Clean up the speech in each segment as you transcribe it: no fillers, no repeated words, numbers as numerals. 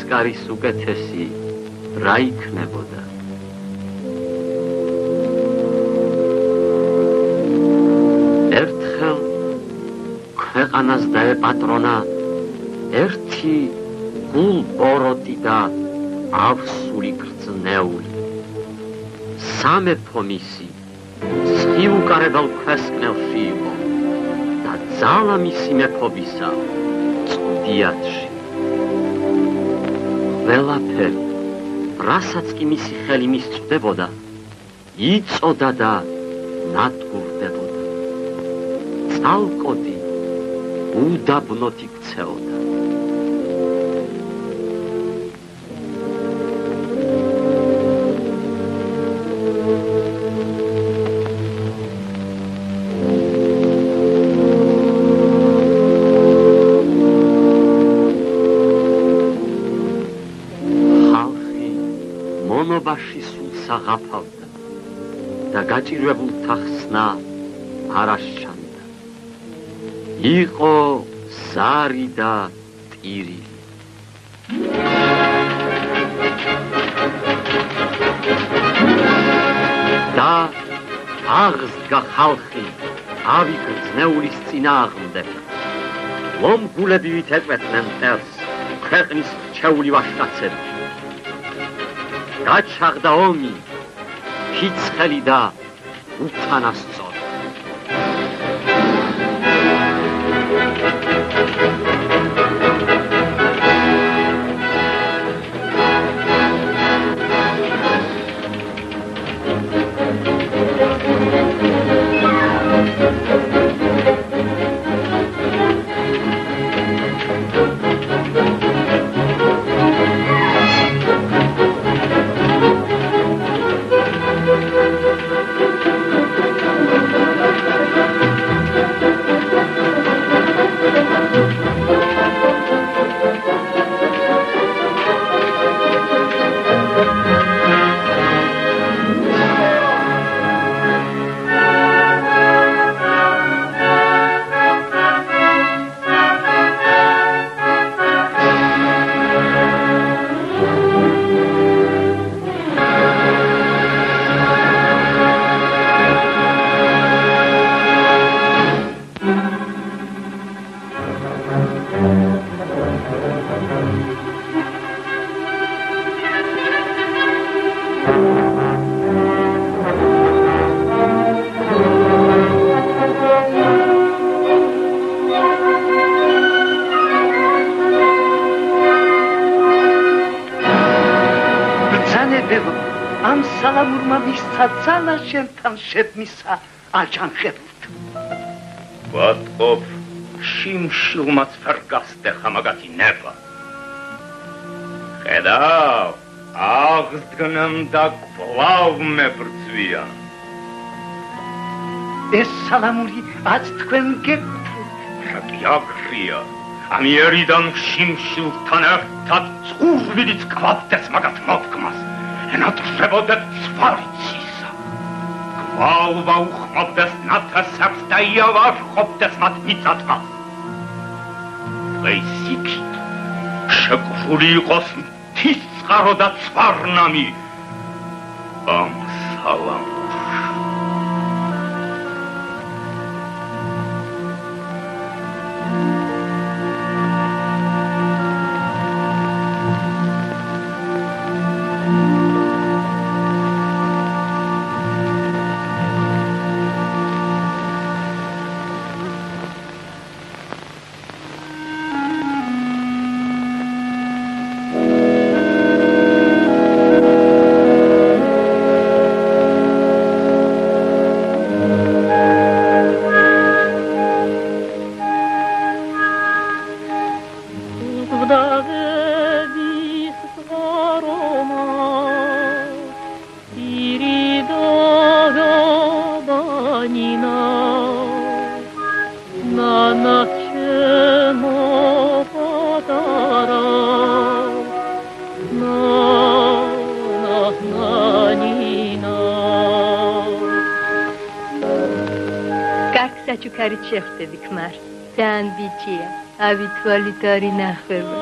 კარის უკეთესი რა იქნებოდა? ერთხელ ქვეყანას დაეპატრონა ერთი გულბოროტი და ავსული გრძნეული. სამეფო მისი სხიუკარებელ ქვესკნელში იყო და ძალა მისი მეფობისა წვდიათში. ყველაფერი, რასაც კი მისი ხელი მისწვდებოდა, იწოდა და ნადგურდებოდა. წალკოდი უდაბნოდ იქცეოდა. აღაფავდა და გაჭირვებულთა ხსნა არ აშჩანდა. იყო ზარი და ტირილი. და აღსდგა ხალხი ავი გრძნეულის წინააღმდეგ. ლომგულებივით ეწვეთნენ მტერს ქვეყნის რჩეული ვაჟკაცები. გაჩაღდა ომი, ფიცხელი და უთანასწორი. ამ სალამურმა მისცა ძალა შენთან შედმისა აჯანყებულთ. ვატყობ შიმშილმაც ვერ გასტეხა მაგათი ნება. ხედავ, აღსდგნამ და კვლავ მებრძვიან. ეს სალამური აც თქვენ გეკუთვნით. რაკი აგრია, ამიერიდან შიმშილთან ერთად წყურვილიც კვავდეს მაგათ მოდგმას. ენატრებოდეთ ცვარიცისა. კვალ ვაუხმობდეს ნათესებს და იავარხობდეს მათ მიწათმას. დღეს იქით შეკრული იყოს მთის წყარო და ცვარნამი ამ სალამურში. ჩუქარით შევხვდები ქმარ. ძალიან ბიჭია. ავი თვალით არ ინახება.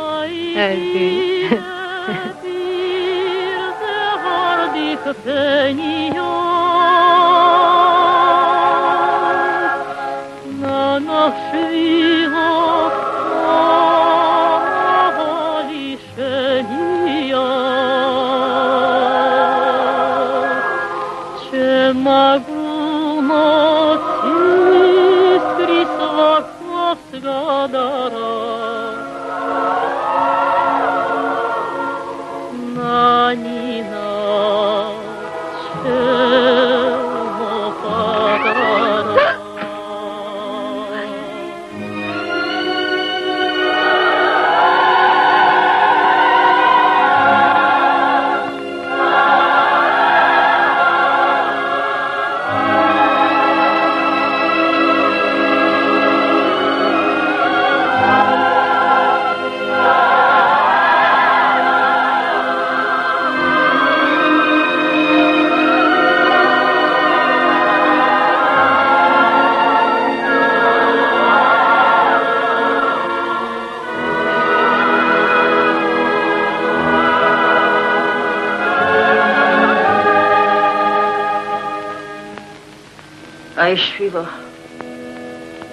აი შვილო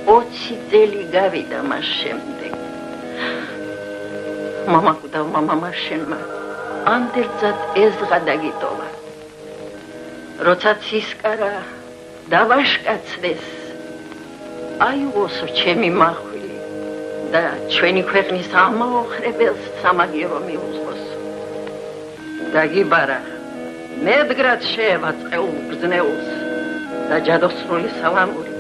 20 წელი გავიდა მას შემდეგ მამაკუ და მამამა შენმა ანდერძად ეზღა დაგიტოვა როცა ცისკარა დავაშკაცდეს აიოსო ჩემი მახვილი და ჩვენი ქვეყნის ამაოხრებელს სამაგირო მიუძღოს დაგიბარა მედგრად შეევაწყეულ ბრძნეულს და ჯადოსნული სალამური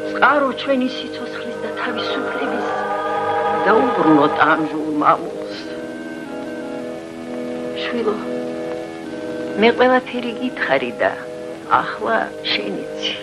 წყარო ჩვენი სიცოცხლის და თავისუფლების დაუბრუნოთ ამჟულ მამულს შვილო მე ყველაფერი გითხარი და ახლა შენიცი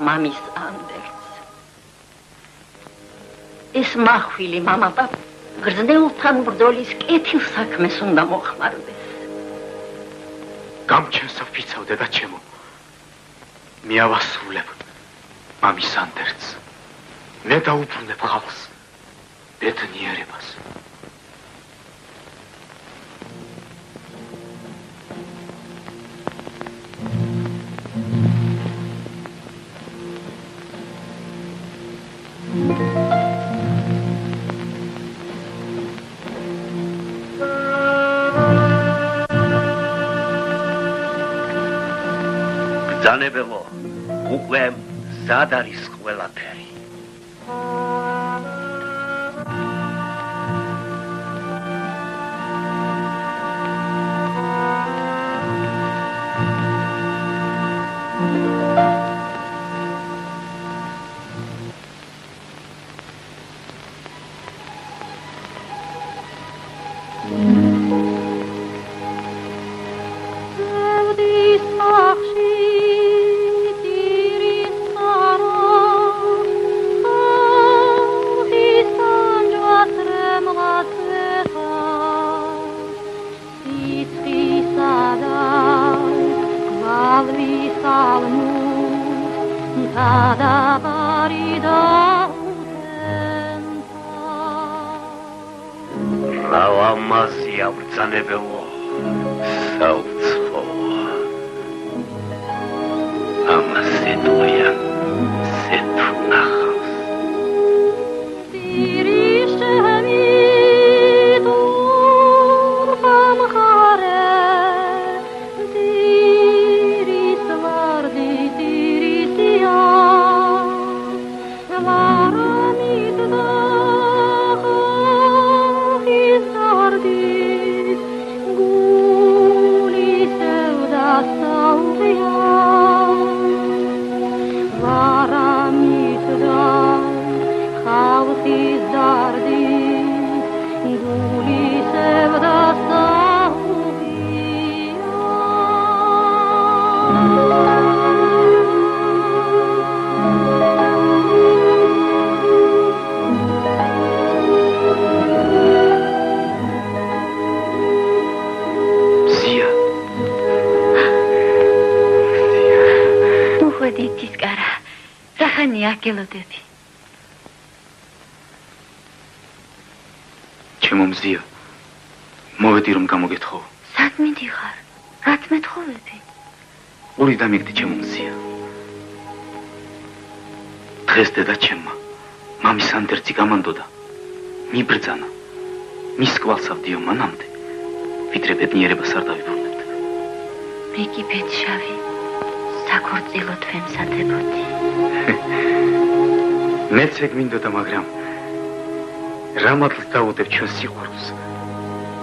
მამის ანდერს ეს მახვილი მამა გრძნეულთან ბრძოლის კეთილ საქმეს უნდა მოხმარდეს გამჩენსა ვიცავ დედა ჩემო მე ავასრულებ მამის ანდერს მე დაუბრუნებ ხალხს ბედნიერებას ბრძანებელო უკვე მზად არის ყველაფერი რავამაზია ბრძანებელო საუცხო ამაზე დუიან სეთუნახავს Guli მანქანი აგელოდები. ჩემო მზია, მოვედი რომ გამოგეთხოვო. სად მიდიხარ? რაც მეთხოვები? ორი დამიგდი ჩემო მზია. დღეს დედა ჩემმა მამის ანდერძი გამანდოდა. მიბრძანა. მის კვალსავდიო მანამდე, ვიდრე ბედნიერებას არ დავიბრუნებდა. მე კი ბედშავი საქორწილოდ ვემზადებოდი. მეც ეგ მინდოდა, მაგრამ რა მადლს დავუდებ ჩვენ სიყვარულს?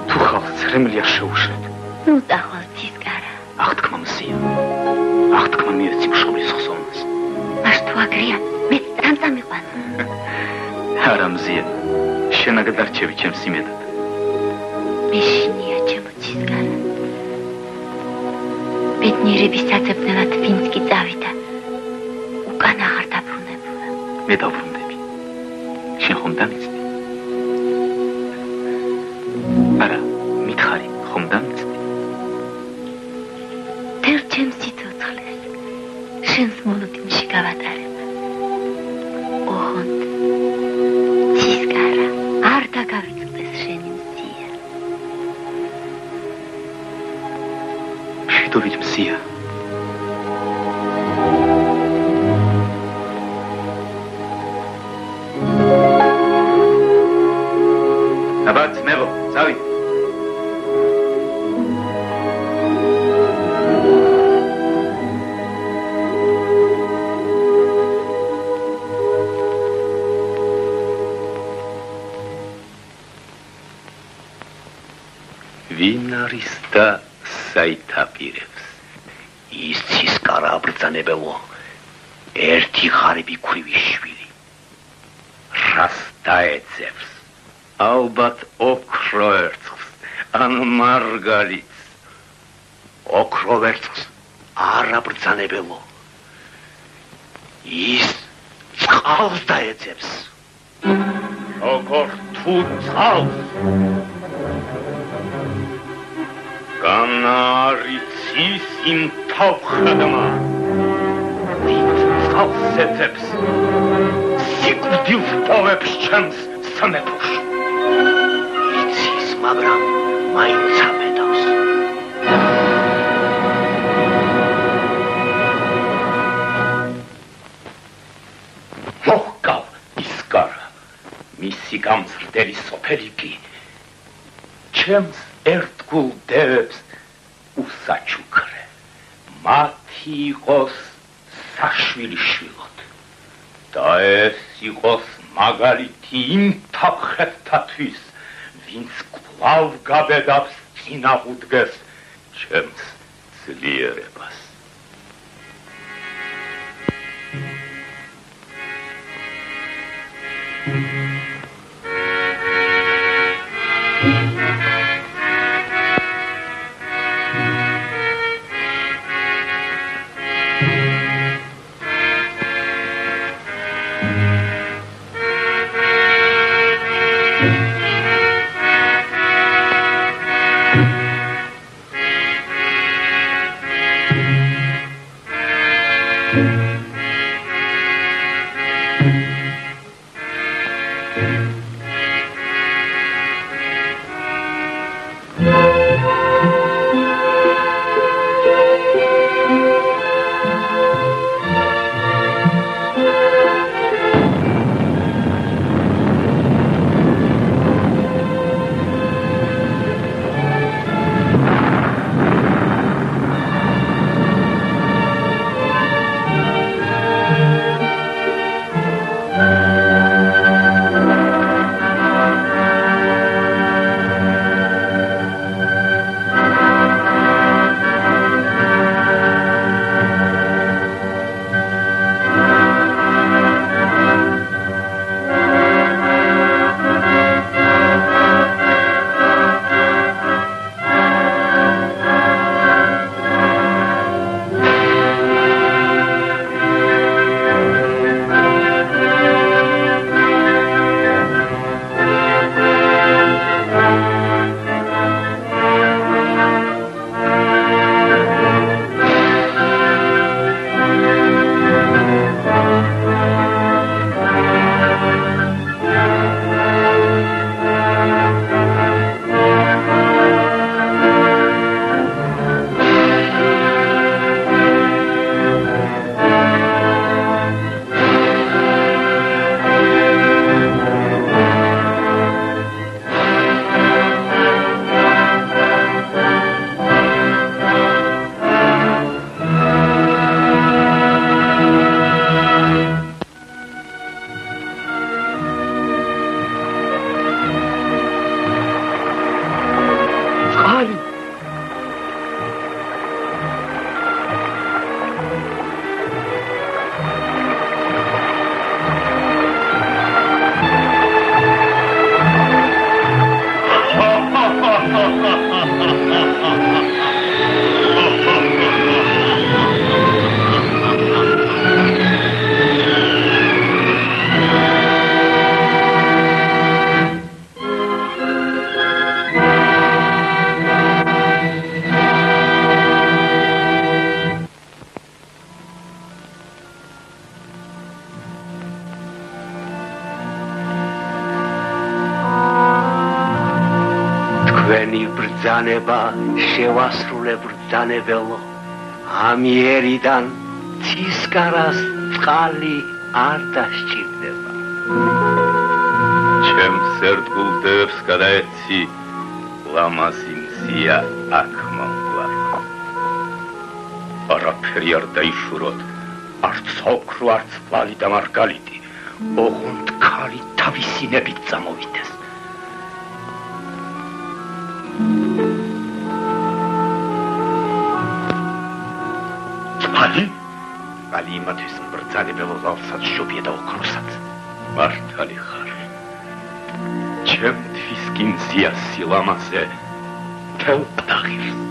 თუ ხალხს ცრემლი არ შეუშვებ. ნუ დახვალ ცისკარა. აღთქმა მზია. აღთქმა მიეცი მშობლის ხსოვნას. მას თუ აგრია, მეც თან წამიყვანა. არა მზია, შენაგად არჩევი ჩემს იმედად. მეშინია ჩემო ცისკარა. ბედნიერების საძებნელად ვინც კი წავიდა, უკან აღარ დაბრუნებულა. მე დავბრუნდები. შენ ხომ დამიცდი? არა, მითხარი, ხომ დამიცდი? თერ ჩემს სიცოცხლეს შენს მოლოდინში გავატარებ. ოღონდ ცისკარა არ დაგავიწყდეს შენი მზია. მშვიდობით მზია. აბა ძმებო, წავიდე. ვინ არის და საითაპირებს? ის ცისკარა აბრძანებელო, ერთი ღარიბი ქვრივი შვილი. რას დაეძებს? ალბათ ოქრო ვერცხლს, ან მარგალიტს. ოქრო ვერცხლს არ აბრძანებელო. ის წყალს დაეძებს. როგორ თუ წყალს? განარიცის იმ თავხადმა, ვით წყალს ეძებს, სიკვდილს პოვებს ჩემს სამეფოში. იცის, მაგრამ მაინც აბედავს. მოჰკავ ისკარა, მისი გამზრდელი სოფელი კი ჩემს ერთგულ დევებს უსაჩუქრე. მათი იყოს საშვილიშვილოდ და ეს იყოს მაგალითი იმ თავხეთთათვის, ვინც კვლავ გაბედავს წინააღუდგეს ჩემს ძლიერებას. ჩვენი ბრძანება შევასრულებ ბრძანებელო. ამიერიდან ცისკარას წყალი არ დასჭირდება. ჩემს ერთგულდებს გადაეცი ლამაზი მზია აქ მომგვალ. არაფერი არ დაიშუროთ, არც ოქრო, არც ყვალი და მარგალიტი. ოღონდ ქალი თავისი ნებით წამოვიდეს. წყალი? წყალი იმათვის ბრძანებელო ზალსაც შობია და ოქროსაც. მართალი ხარ. ჩემთვის კი მზია სილამაზე თელ პტაღირს.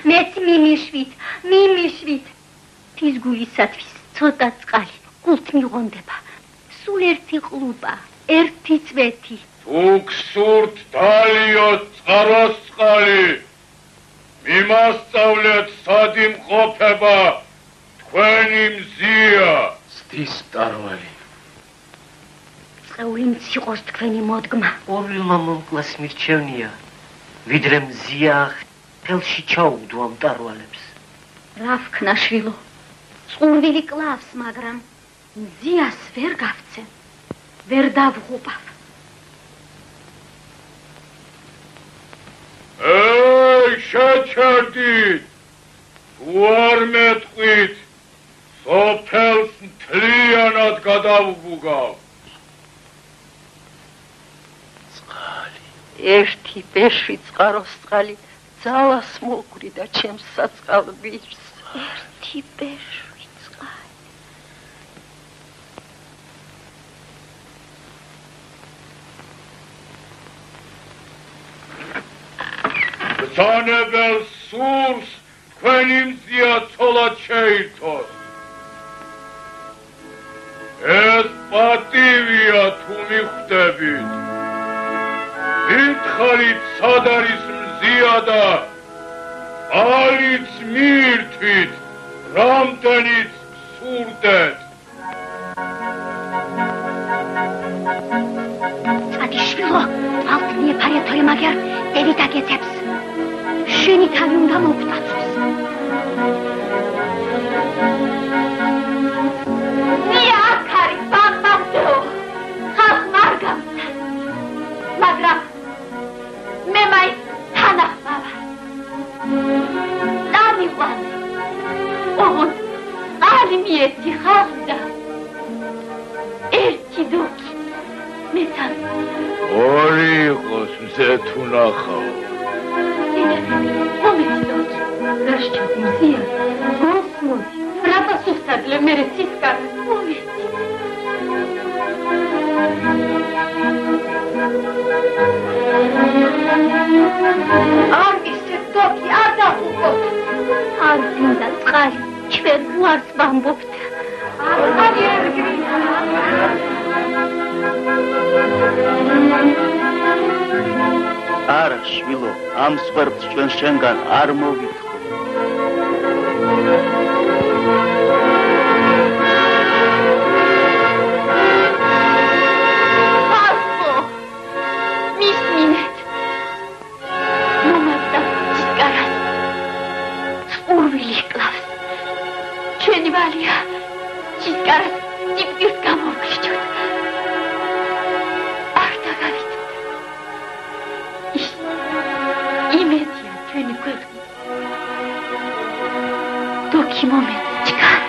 მეც მიმიშვით თის გულისათვის ცოტა წყალი გულთ მიღონდება. სულ ერთი ყლუპა, ერთი წვეთი. თუ გსურთ დალიოთ წყაროს წყალი, მიმასწავლეთ სად იმყოფება თქვენი მზია. სდის მწვერვალი. წეული მციყოს თქვენი მოდგმა. ორილმა მომკლას მირჩევნია, ვიდრე მზია ხელში ჩაუგდო ამ მწვერვალებს. რა ვქნა შვილო? წყურვილი კლავს, მაგრამ მზიას ვერ გავცემ, ვერ დავღუპავ. შეჩერდით, თუ არ მეტყვით, სოფელს მთლიანად გადავუგავ. წყალი. ერთი ბეშვი წყაროს წყალი ძალას მოგვრიდა ჩემს საწყალბირს. ერთი ბეშვი წყალი. ბრძანებელ სურს თქვენი მზია ცოლად შეირთოს. ეს პატივია თუ მიხვდებით. მითხარით სად არის მზია და ალიც მიირთვით, რამდენიც სურდეთ. წადიშვილო, ალttნიე ფარეთორი მაგერ დევი დაგეცებს. შენი თავი უნდა მოგდაცოს. მია აქ არის ბამბამდო, ხალხ მარგამთა. მაგრამ მე მაინც თანახმავა. დამიყვანე. ოღონდ ალი მიეცი ხალხდა. ერთი დოქი. მეცალ. ორი იყოს მზე თუ ნახავ. მომეცი დოქი. გაშჩათ მზია. გოსმოდი. რატო სუსტადლე მერე ცისკარ. მომეცი. არ ისე დოქი არ დაღუპოთ. არ გინდა წყალი, ჩვენ უარს ვამბობთ. არ ერგრინა. არა შვილო, ამ სვერბს ჩვენ შენგან არ მოვითხოვ. ჭისკარა ჭიპის გამოვგრიჩოთ. არ დაგავიწყოთ. იმედია ჩვენი ქვეყნის. დოქი მომენტი ჭკარა.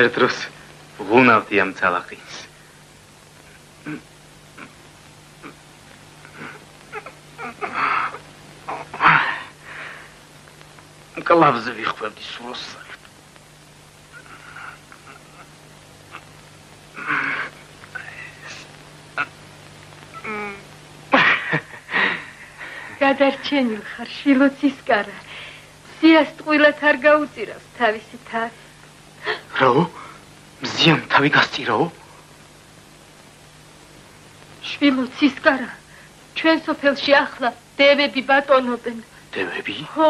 ერთდროს ვღუნავდი ამ ძალაყინს. კლავზე ვიხვევდი სულოსაერთ. გადარჩენილ ხარ, შვილოცისკარა. სიას ტყუილად არ გაუწირავს თავისი თავი. რაო? მზიამ თავი გასწირაო? შვილოცისკარა, ჩვენ სოფელში ახლა დევები ბატონობენ. დევები? ხო.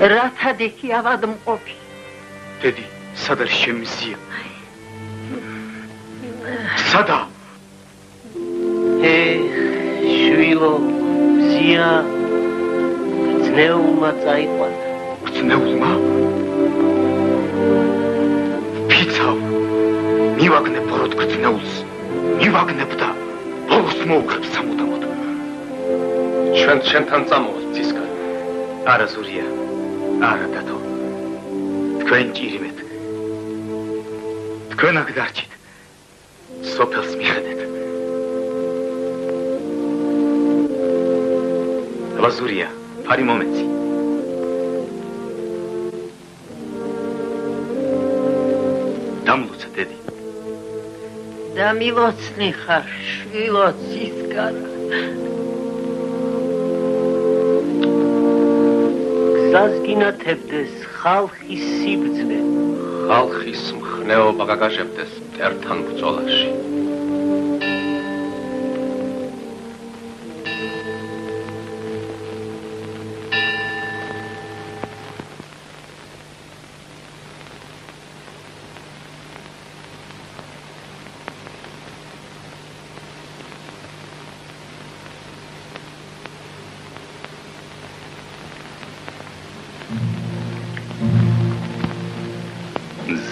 რათა დექი ავადმყოფი. დედი, სად არის ჩემი მზია? სადა? შვილო, მზია გრძნეულმა წაიყვანა. გრძნეულმა? ფიცავ, მივაგნებ ბოროტ გრძნეულს. მივაგნებ და ბოლოს მოუქრებ სამუდამოდ. ჩვენ შენთან წამოვართ ცისკარ. არა ზურია. არა დათო. თქვენ ჭირიმეთ. თქვენ აქ დარჩით. სოფელს მიხედეთ. ლაზურია, ფარი მომეცი. დამლოცა დედი. დამილოცნი ხარ, შვილოცისკარა. გზაზგინათებდეს ხალხის სიბრძნე. ხალხის მხნეობა გაგაჟებდეს მტერთან ბრძოლაში.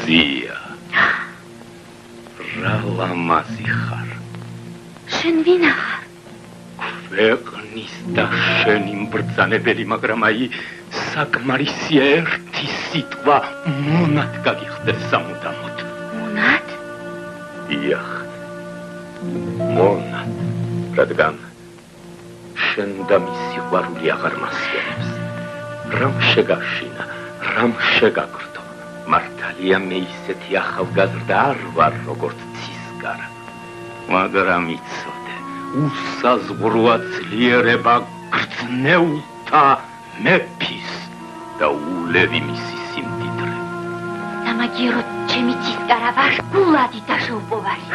ზია. რა ლამაზი ხარ. შენ ვინა ხარ? ქვეყნის და შენი მბრძანებელი, მაგრამ აი საკმარისია ერთი სიტყვა მონად გაგიხდეს სამუდამოდ. მონად? დიახ. მონად. რადგან შენ და მის სიყვარული აღარ მასწავლებს. რამ შეგაშინა, რამ შეგაგრდო. მართალია მე ისეთი ახალგაზრდა არ ვარ, როგორც ცისკარა. მაგრამ იცოდე, უსაზღვროა ძლიერება გრძნეულთა მეფის და ულევი მისი სიმდიდრე. სამაგიეროდ ჩემი ცისკარა ვარ, გულადი დაშოვპოვარი.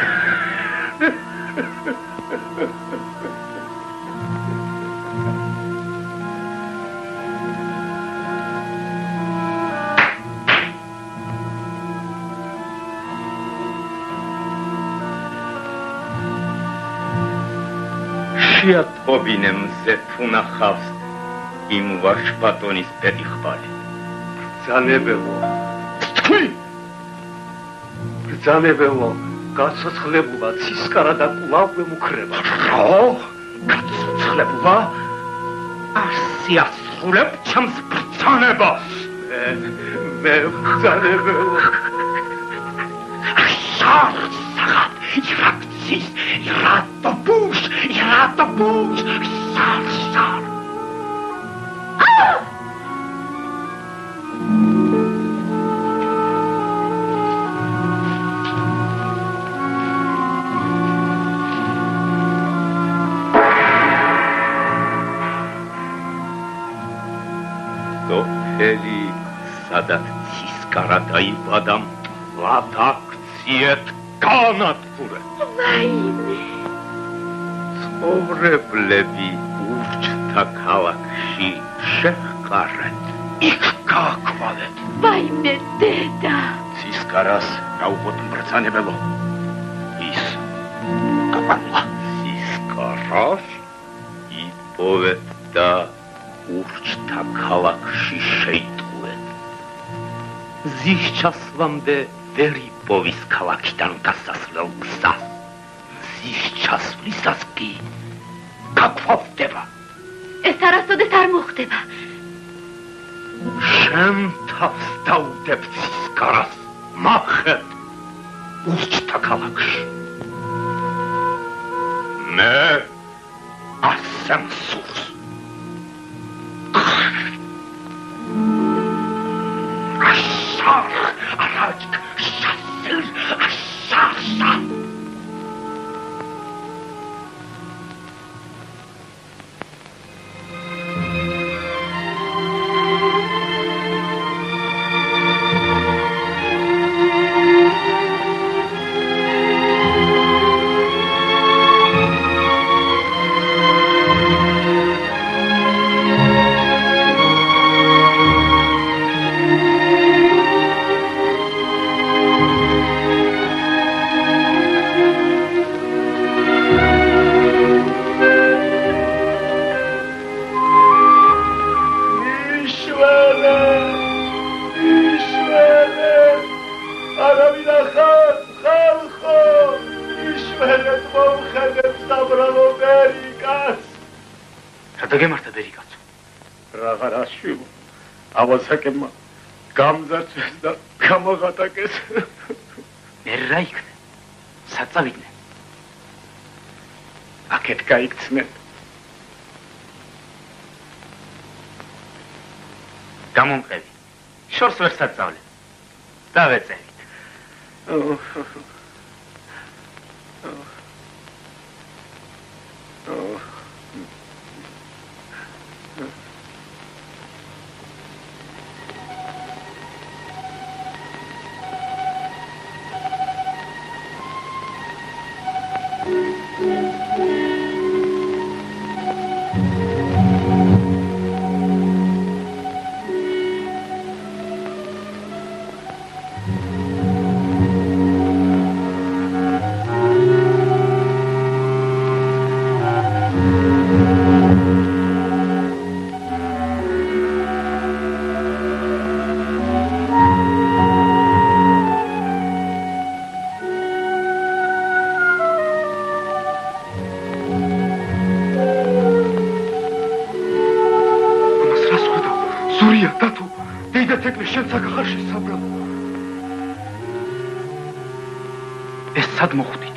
შეატყობინე მზე თუ ნახავს იმ ვაშბატონის პედიხბალი. ბრძანებელო. ბრძანებელო, გაცოცხლებულა ცისკარა და კვლავ მემუქრება. რა? გაცოცხლებულა? ასიასრულებ ჩემს ბრძანებას. მე ბრძანებელო. საღად, ირაქცის, ირატობუშ, სარ. სოფელი, სადაც ცისკარა დაიბადა, მტლად აქციეთ განადგურე. ვაიმე. ცხოვრებლები ურჩთა ქალაქში შეჰყარეთ, იქ გააკვალეთ. ვაიმე, დედა. ცისკარას გაუღოთ მბრძანებელო. ის გაყანლა. ცისკარას იპოვეთ და ურჩთა ქალაქში შეიტყუეთ. ზის ჩასვლამდე ვერ იპოვის ქალაქიდან გასასვლელ გზას. ზის ჩასვლისას კი გაგვავდება. ეს არასოდეს არ მოხდება. შენ თავს დაუდებ ცისკარას, მახეთ ურჩთა ქალაქში. მე ასე მსურს. Araçk, şasır, aşağısa. ავასაკებმა გამძარცვეს და გამაღატაკეს. მე რა იქნე? სად წავიდნენ? აქეთ გაიქცნენ. გამომყევი. შორს ვერ საწავლე. დავეწერით. ზურია, დათო, დეიდა თეკლი შენ საკახარ შესაბრალო. ეს სად მოხვდით?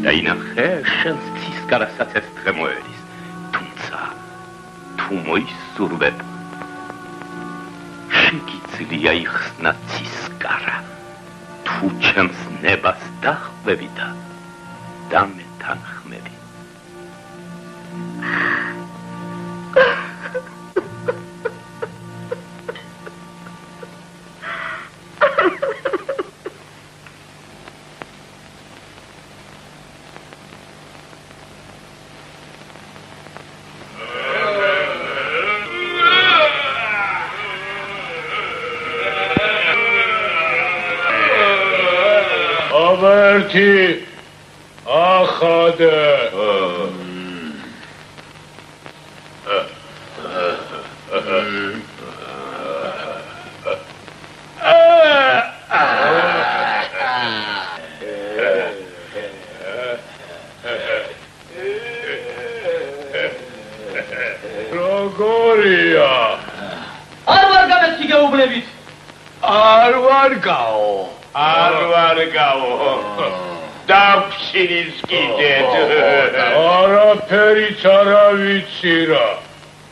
დაინახე შენს ცისკარასაც ეს დღე მოერის, თუმცა თუ მოისურვებ შეგიძლია იხსნა ცისკარა, თუ ჩემს ნებას დახვევი და დამეთანხმები. Averti ahade. Rogoria. Arvargamet ki geubnevit. Arvargao. Davşiniz gidet. Araperi taravitsira.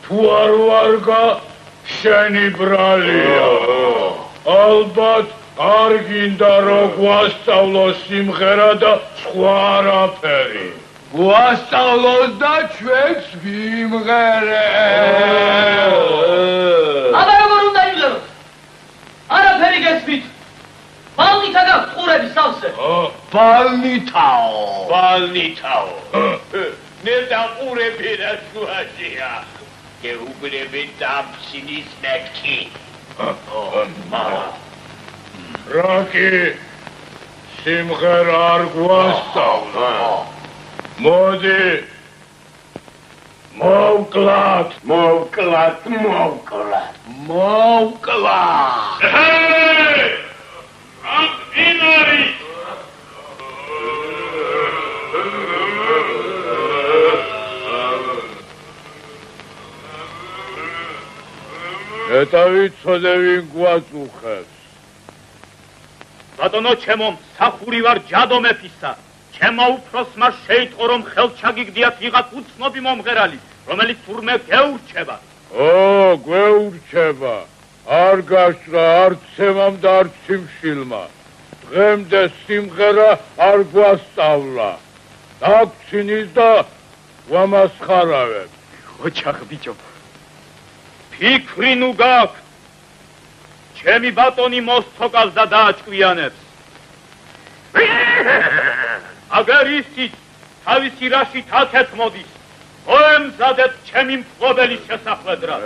Tu arvarga şeni bralia. Albat arginda ro guasstavlos simghera da სხვა araperi. Guasstavlos da ჩვენს ვიმღერე. აბა როგორ უნდა იმღეროთ? არაფერი გესმით. Balnita gaქვს ყურების სავსე. Balnitao. ნედა ყურები რა შუაშია. გეუბნები დამსინის მეთქი. რაკი სიმღერა არ გვასწავლა. მოდი მოვკლათ. Inari! Etavitsode vin guazuxebs. ბატონო ჩემო, მსახური ვარ ჯადო მეფისა. ჩემო უფროსმა შეიტყო რომ ხელჩაგიგდიათ ვიღაც უცნობი მომღერალი, რომელიც თურმე გეურჩება. გვეურჩება. არ გასწრა არც ემამ და არც სიმშილმა. დღემდე სიმღერა არ გვასწავლა. დაგცინის და ვამასხარავებ. ოჩახ ბიჭო. ფიქრი ნუ გაქვს. ჩემი ბატონი მოსთოკავს და დააჭკვიანებს. აგერ ისიც თავისი რაშით აქეთ მოდის. მოემზადეთ ჩემი მფლობელის შესახვედრად.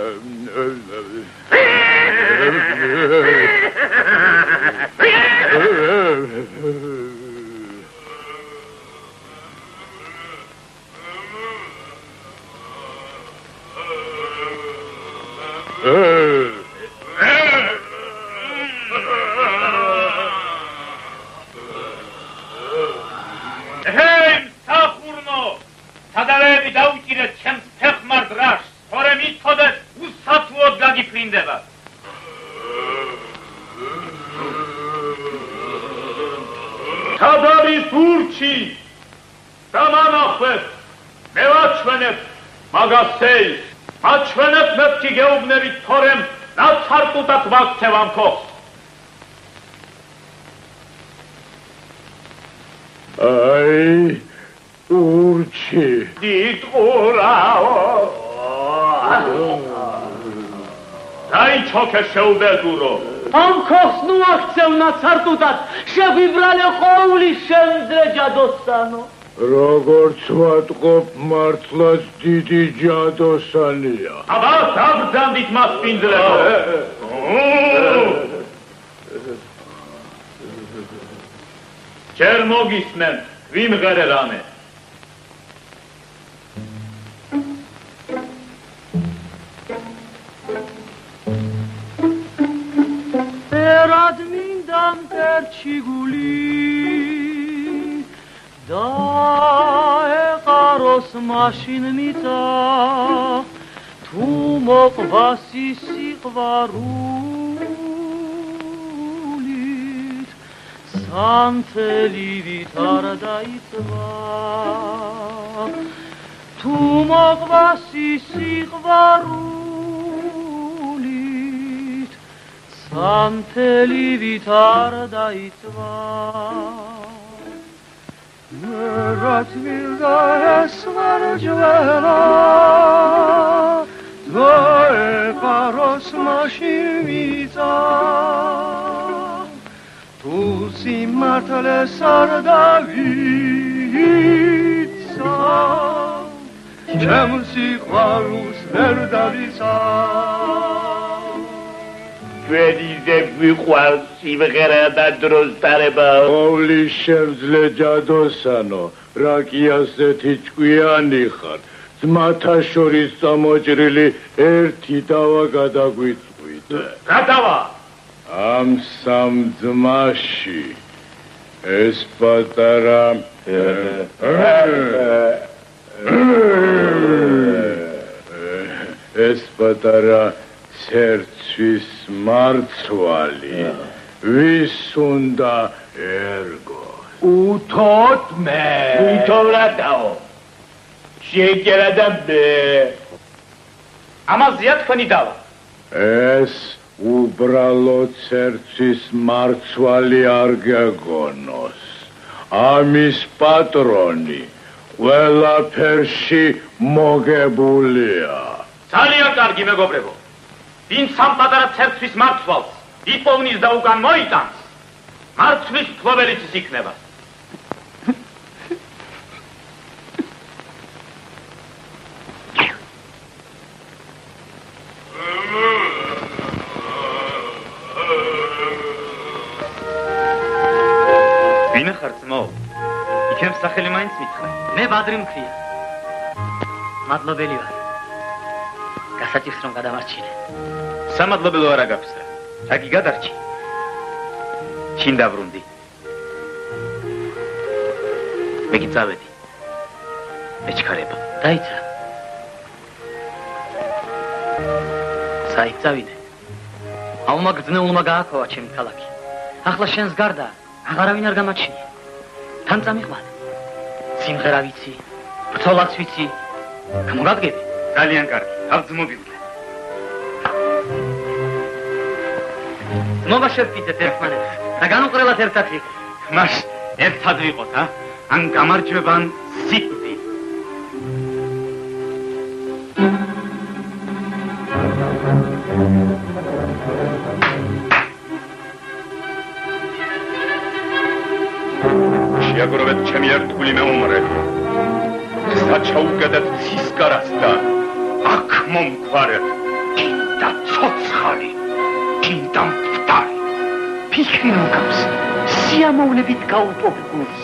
სადავეები დაუჭირეთ ჩემს ფეხმარ დრაშს, თორემ იცოდეთ უსათუოდ გაგიფრინდება. სად არის ურჩი? დამანახვეთ, მე ვაჩვენებ მაგასეის, მაჩვენებ მეთქი გეუბნებით, თორემ ნაცარტუტად ვაქცევ ამ ქოხს. აი Urci. Ditqurao. Dai choke შეუბედურო. ამ ქოხს ნუ აქცევ ნაცარტუდად, შეგვიბრალე ყოვლის შემძლე ჯადოსანო. როგორც ვატყობ მართლაც დიდი ჯადოსანია. აბა საბრძანდით მას პინძლებო. ჯერ მოგისმენ, ვიმღერე რამე. Radmindam terchiguli da eqaros mashin mita tu moqvasi siqvarulit სანთელივით არ დაიწვა თუ მოყვასი სიყვარულით სანთელივით არ დაიწვა რაც მინდა ეს მარჯვენა დაეყაროს მაშინ ვიწა თუ სიმართლეს არ დავიცა ჩემ სიყვარულს ვერ დავიცა ჩვენი გვიყვარს სიმღერა და დროს დარება ყოვლის შემძლე ჯადოსანო რა კი ასეთი ჭკვიანი ხარ ძმათა შორის წამოჭრილი ერთი დავა გადაგვიწყვიტე რა დავა ამ სამ ძმაში ეს პატარა ეს პატარა ცერცვის მარცვალი ვის უნდა ერგოს უთოთ მე უთოვრადაო შეგერა და მე ამაზეა თქვენი დავა ეს უბრალო ცერცვის მარცვალი არ გეგონოს ამის პატრონი ყველაფერში მოგებულია ძალიან კარგი მეგობრებო ვინც ამ პატარა ცერცვის მარცვალს იპოვნის და უკან მოიტანს მარცვლის ფლობელიც იქნება ვინ ხარ ძმაო იქემ სახელი მაინც მითხრა მე ბადრი მქვია მადლობელი ვარ გასაჭირს რომ გადამარჩინე სამადლობელო არა გაფსრა რაგი გადარჩი ჩინ დავრუნდი მე კი წავედი ეჩქარება დაიცა საით წავიდე ალმა გძნეულმა გააქოვა ჩემი ქალაქი ახლა შენს გარდა აღარავინ არ გამაჩნია თან წამიყვანე სიმღერა ვიცი ბრძოლაც ვიცი გამოგადგები ძალიან კარგი ავძმობილდე ნობა შევკიდეთ ერთმანეთს და განუყრელად ერთად ვიყოთ მას ერთად ვიყოთ ან გამარჯვება ან სიკვდილი შეაგროვეთ ჩემი ერთგული მეომრები საჩაუგადეთ ცისკარას და აქ მომქვარეთ კიდა ცოცხალი კიდა მკვდარი ფიქრინგავს სიამოვნებით გაუპობგურს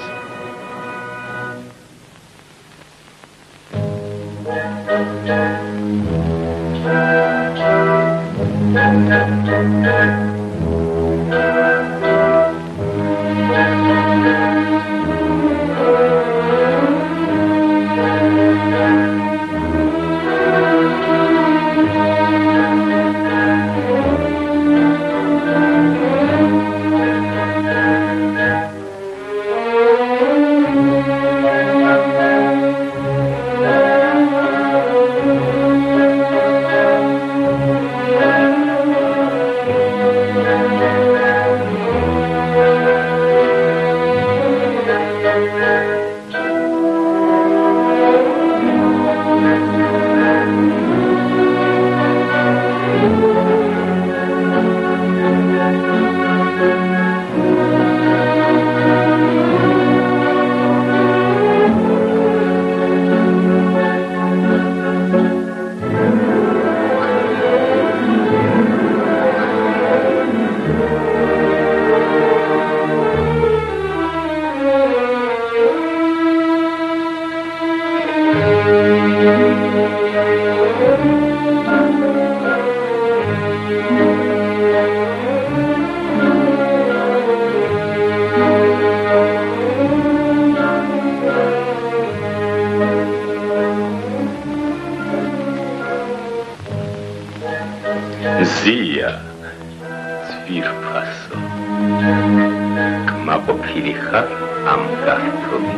ყოფილი ხარ ამ გართობი.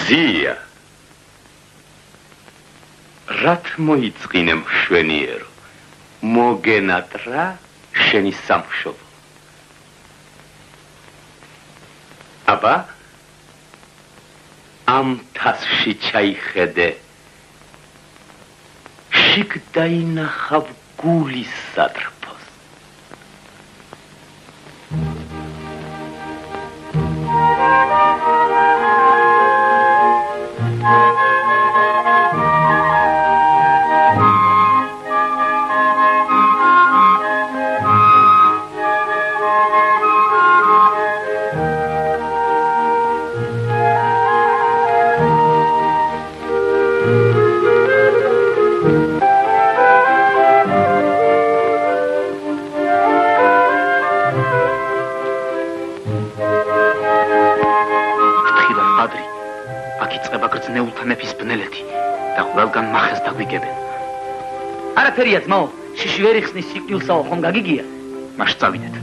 ზია რათ მოიწყინე მშვენიერო მოგენატრა შენი სამშობლო აბა ამ თასში ჩაიხედე შიგ დაინახავ გულის სადრფოს არაფერია ძმაო, შიში ვერ იხსნის სიკვდილსაო, ხომ გაგიგია? მაშ წავიდეთ.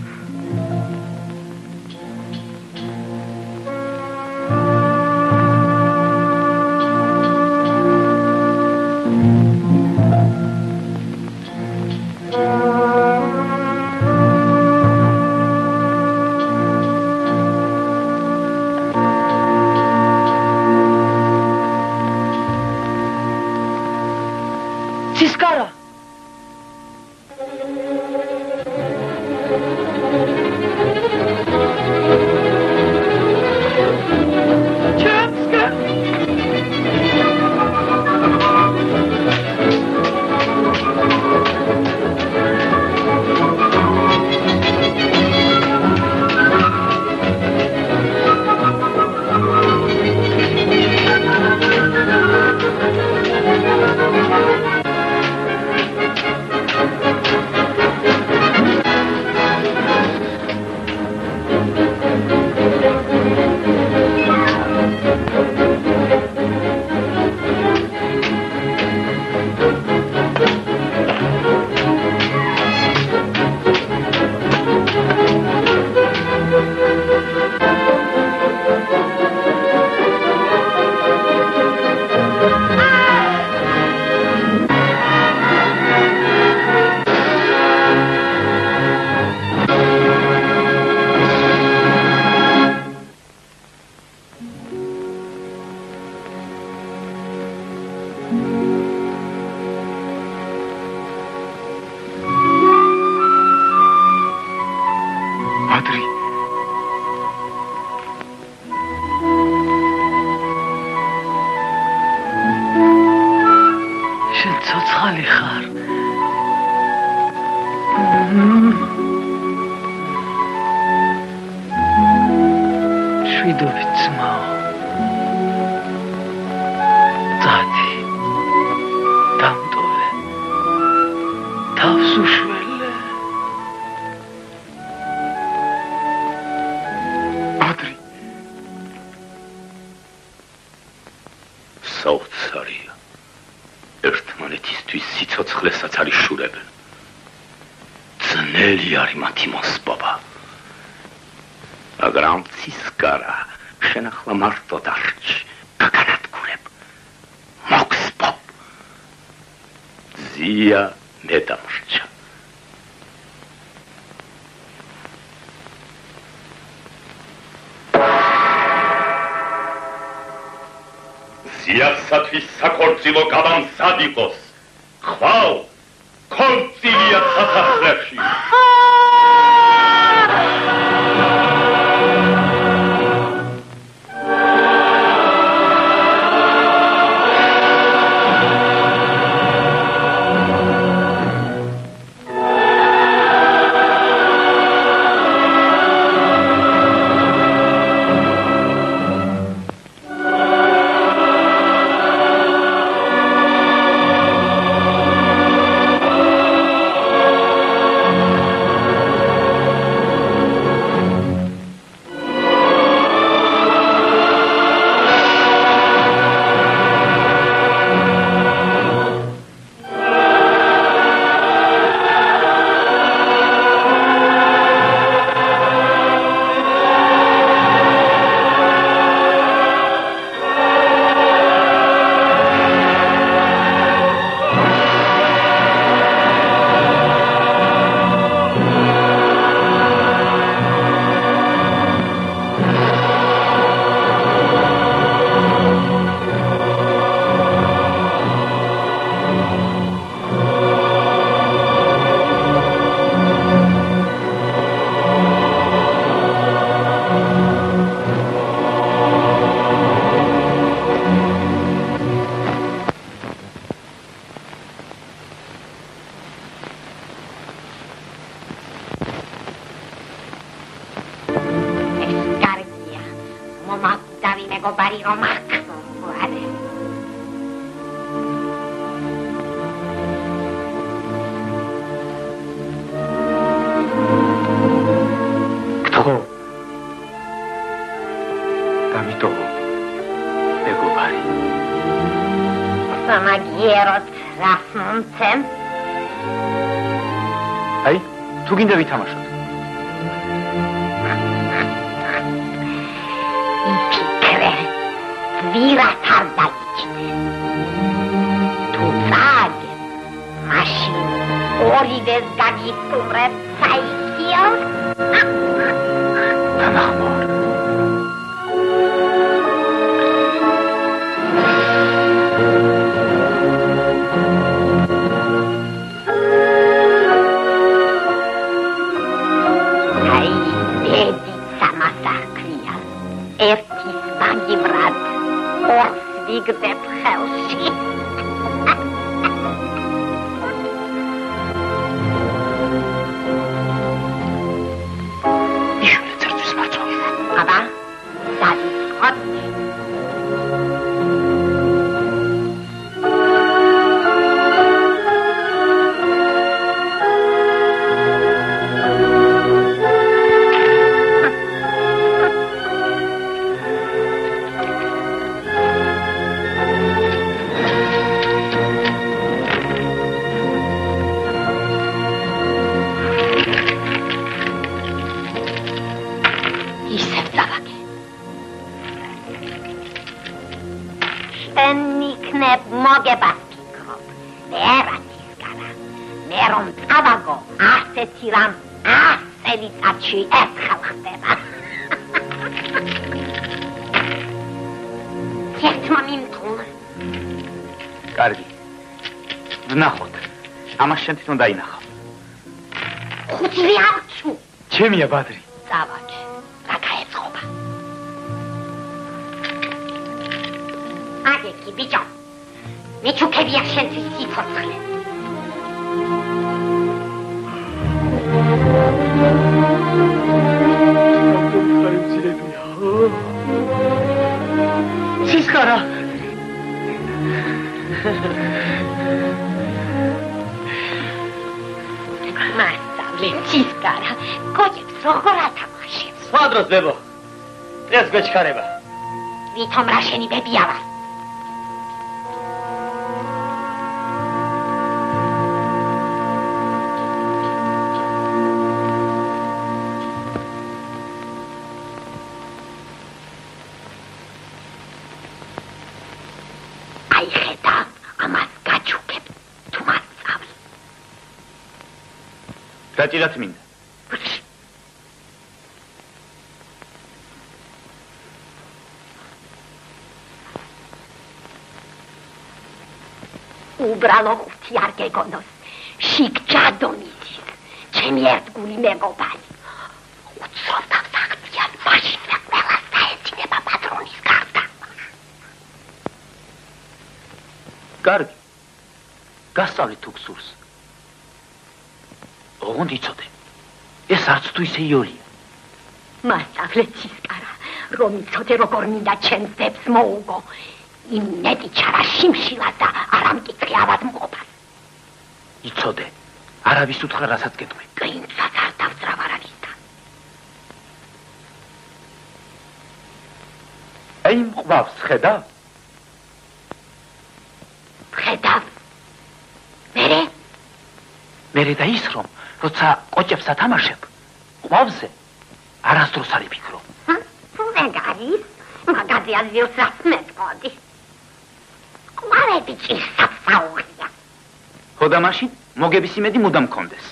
ცისკარა ზია მე დამრჩა ზიასათვის საქორწილო გავამსად იყოს ხვალ ქორწილია სასახლეში მეგობარი რომ ახმოვარე. გთხოვ. დამიტოვო. მეგობარი. სამაგიეროთ რას მომცემ? აი, თუ გინდა ვითამაშოთ. ვირათ არ დაიჭდე. თუ წააგე, მაშინ ორივეს გაგისტუმრებ საიქიო. თანახმოვარ. აი, დედი სამასაქვია. ერთის მაგივრად ორს ვიგდებ ხელში. იშველი ცერთვის მარცვალი. აბა, დავიწყოთ. მოგებას ფიქრობ, ვერაც ისკარა. მე რომ წავაგო, ასეთი რამ 100 წელიწადში ერთხელ ხდება. ერთმა მიმთხოვნა. კარგი. ვნახოთ. ამას შენ თვითონ დაინახავ. ხუთი არჩუ. ჩემია ბადრი. წავაგე. რა გაეწყობა? აგეკი ბიჭო. მიჩუქებია შენთვის სიცოცხლე. ცისკარა. მასწავლე ცისკარა. კოჭებს როგორ ათამაშებს? სხვა დროს ბებო. დღეს გვეჩქარება. ვითომ რა შენი ბებია ვარ? გაჭირათ მინდა. უბრალო ხუთი არ გეგონოს. შიგ ჯადომიცის. ჩემი ერთგული მეგობარი. უცრով დავსახდიან, მაშინვე ყველას დაეცინება პატრონის გარდა. კარგი. გასწავლით თუ გსურს. ოღონდ იცოდე, ეს არც თუ ისე იოლია. მასწავლე ცისკარა, რომ იცოდე როგორ მინდა ჩემს დებს მოუგო. იმედი ჩარა შიმშილად და არ ამკითხე ავადმყოფას. იცოდე, არავის უთხრა რასაც გეტყვი. კრინცას არ დავძრავ არავისთან. აი მყავს, ხედავ? ხედავ. მერე? მერე და ის რომ როცა კოჭებს ათამაშებ, ყვავზე არასდროს არ იფიქრო. ვეგარის, მაგაზე აზიოს რას მეტყოდი. ყვავები ჭირსად საუღია. ხო და მაშინ მოგების იმედი მუდამ მქონდეს.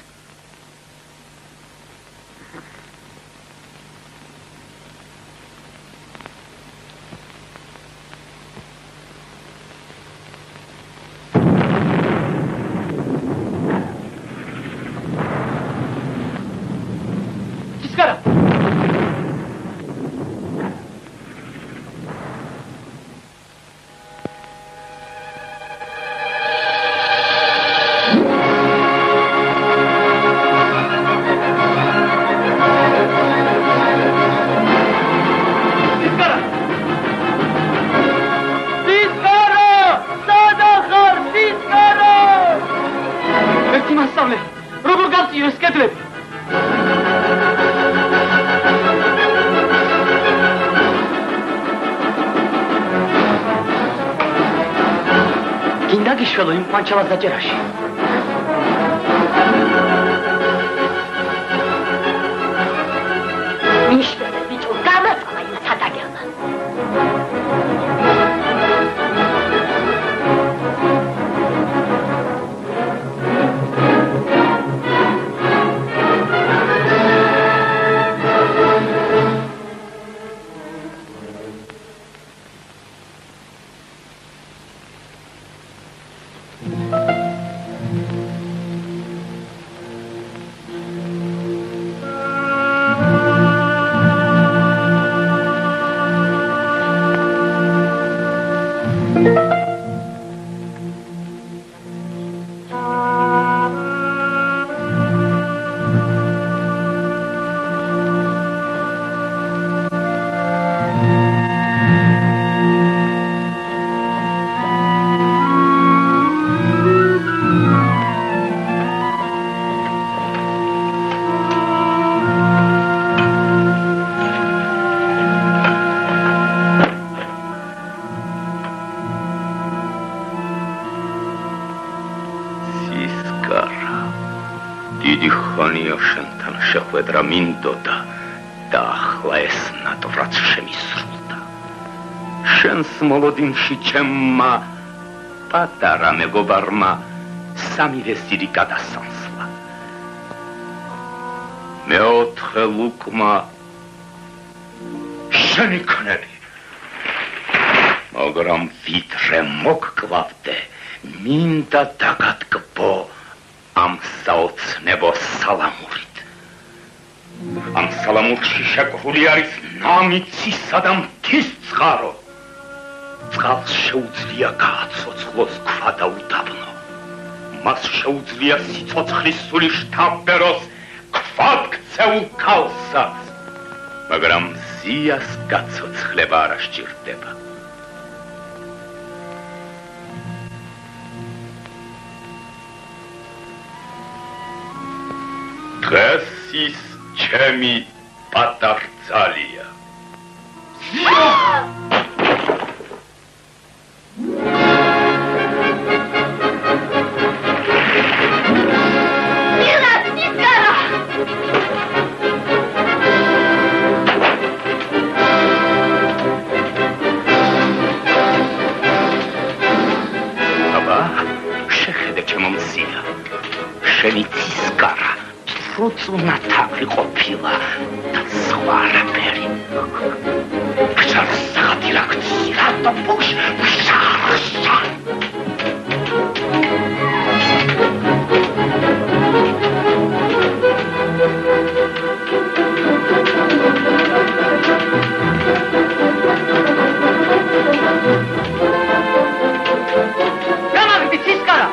მივეშალო იმ პანჩალას დაჭერაში. მიშველე ბიჭო, გამაწყლა იმ სადაგელმა. შეხვედრა მინდოდა და ახლა ეს ნატვრაც შემისრულდა. შენს მოლოდინში ჩემმა პატარა მეგობარმა სამივე სირი გადასამსლა. მეოთხე ლუკმა შენი ქნები. მაგრამ ვიდრე მოგკლავდე, მინდა დაგადგბო ამ საოცნებო სალამურით. ამ სალამურში შეკრული არის ნამიცისა და მთის წყარო. წყალს შეუძლია გააცოცხლოს ქვა და უდაბნო. მას შეუძლია სიცოცხლის სული შთაბეროს ქვად ქცეულ ქალსაც. მაგრამ ზიას გაცოცხლება არ სჭირდება. დღეს ის ჩემი პატარძალია. აბა, შეხედე ჩემო მზია. შენი ცისკარა რუწუნათავი ყოფილა და სხვა არაფერი. ბჭარს საღადი რა გცირა და ბუშ შარშა. გამაგდი ცისკარა.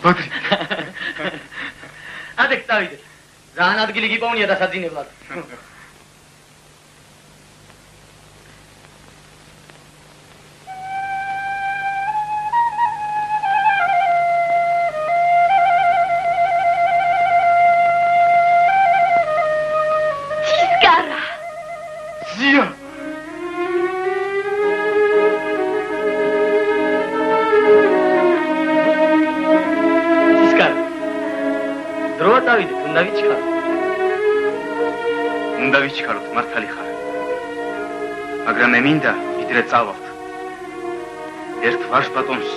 ბოდრი. ადეკ წავიდეთ. ძალიან ადგილი გიპოვნია დასაძინებლად. ცისკარა. ზია. დროა წავიდეთ, უნდა ვიჩქაროთ. უნდა ვიჩქაროთ, მართალი ხარ. მაგრამ მე მინდა ვიდრე წავალთ. ერთ ვარსბატონს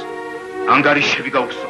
ანგარიშები გაუსო.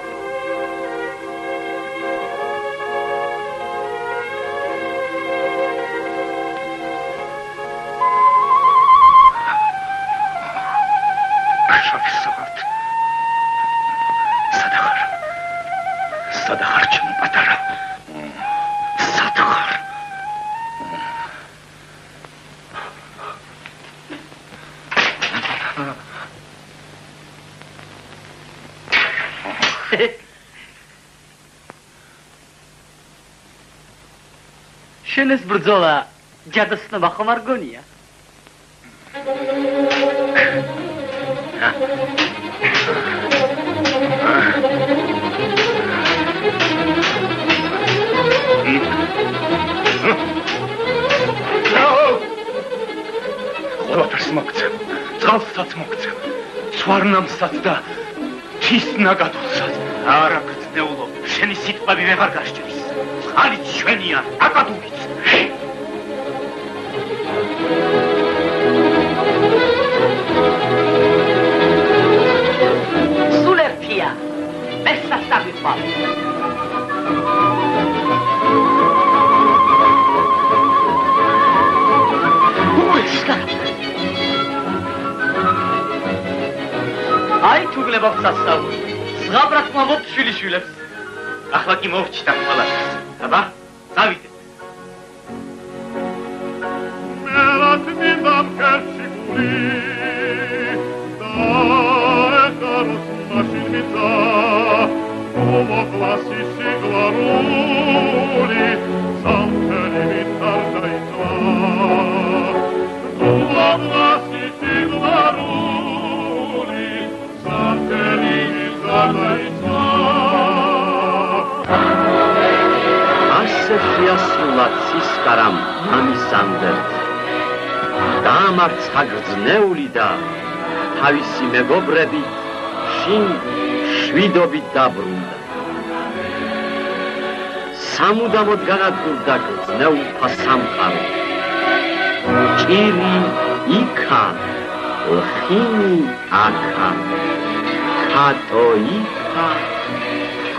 შენეს ბრძოლა ჯადოსნობა ხომ არ გონია? ყველაფერს მოგწევ, წყალსაც მოგწევ, ცვარნამსაც და თის ნაგადულსაც. არა გრძნეულო, შენი სიტყვები ვეღარ გასჭრის. წყალიც ჩვენია, აკადულიც. სულ ერთია, მესას დაგიყვავ. აი თუ გლებავ სასწაული, ზღაბრად მომობთ შვილიშვილებს. ახლა კი მოვჭდა ყველაფერს. აბა, წავიდეთ. მელად მინდა მკერში გული და ეხაროს მაშინ მიწა მომოკლას სიგლარული სამთელი მით არ დაიწვა მომოკლას სიგლარული სამთელი მით არ დაიწვა ასე შეასრულა ცისკარამ მამის ანდერთ. დაამარცხა გრძნეული და თავისი მეგობრები შინ შვიდობით დაბრუნდა. სამუდამოდ განადგურდა გრძნეულთა სამყარო. ჭირი იქა, ლხინი აქა, ქათო იქა,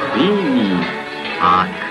ხვინი აქა.